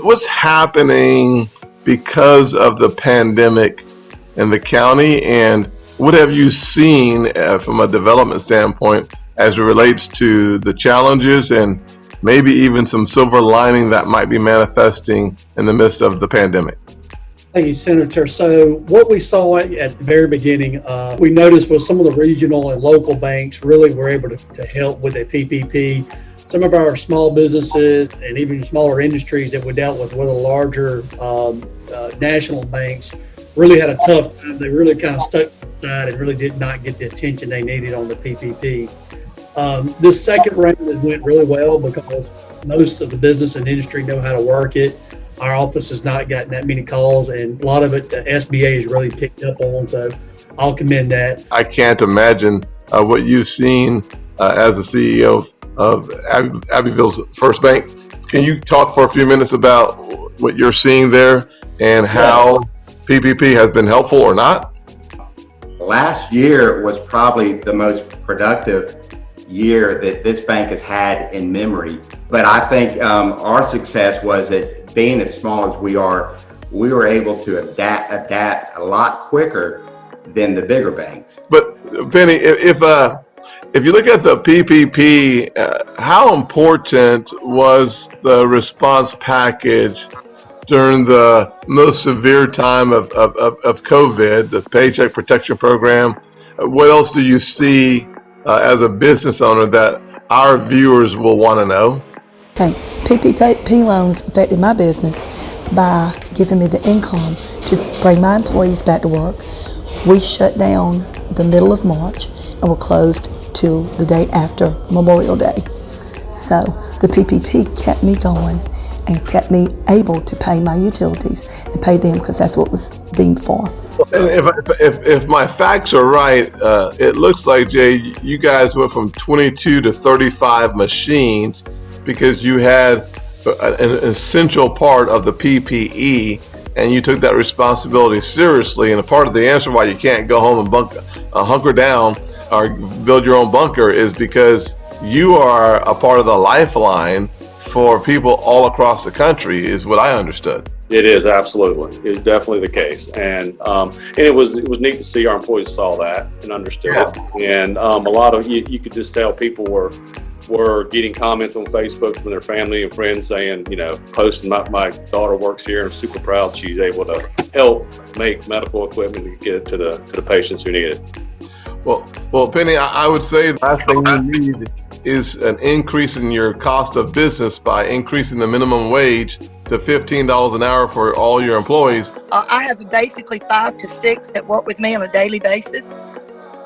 what's happening because of the pandemic in the county, and what have you seen from a development standpoint as it relates to the challenges and maybe even some silver lining that might be manifesting in the midst of the pandemic? Thank you, Senator. So what we saw at the very beginning, we noticed was some of the regional and local banks really were able to help with the PPP. Some of our small businesses and even smaller industries that we dealt with the larger national banks really had a tough time. They really kind of stuck to the side and really did not get the attention they needed on the PPP. This second round went really well because most of the business and industry know how to work it. Our office has not gotten that many calls, and a lot of it the SBA has really picked up on, so I'll commend that. I can't imagine what you've seen as the CEO of Abbeville's First Bank. Can you talk for a few minutes about what you're seeing there and how PPP has been helpful or not? Last year was probably the most productive year that this bank has had in memory. But I think our success was that being as small as we were able to adapt a lot quicker than the bigger banks. But Penny, if you look at the PPP, how important was the response package during the most severe time of COVID, the Paycheck Protection Program? What else do you see as a business owner that our viewers will want to know? Okay, PPP loans affected my business by giving me the income to bring my employees back to work. We shut down the middle of March and were closed till the day after Memorial Day. So the PPP kept me going and kept me able to pay my utilities and pay them because that's what it was deemed for. And if my facts are right, it looks like, Jay, you guys went from 22 to 35 machines because you had an essential part of the PPE and you took that responsibility seriously. And a part of the answer why you can't go home and hunker down or build your own bunker is because you are a part of the lifeline for people all across the country, is what I understood. It is, absolutely. It's definitely the case. And it was neat to see our employees saw that and understood it. And a lot of you could just tell people were getting comments on Facebook from their family and friends saying, posting, my daughter works here and I'm super proud she's able to help make medical equipment to get it to the patients who need it. Well, Penny, I would say the last thing you need is an increase in your cost of business by increasing the minimum wage to $15 an hour for all your employees. I have basically 5 to 6 that work with me on a daily basis.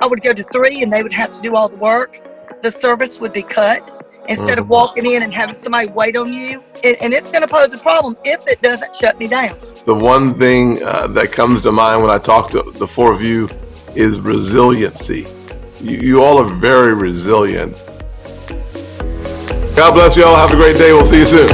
I would go to 3 and they would have to do all the work. The service would be cut instead of walking in and having somebody wait on you. And it's going to pose a problem if it doesn't shut me down. The one thing that comes to mind when I talk to the four of you is resiliency. You all are very resilient. God bless you all. Have a great day. We'll see you soon.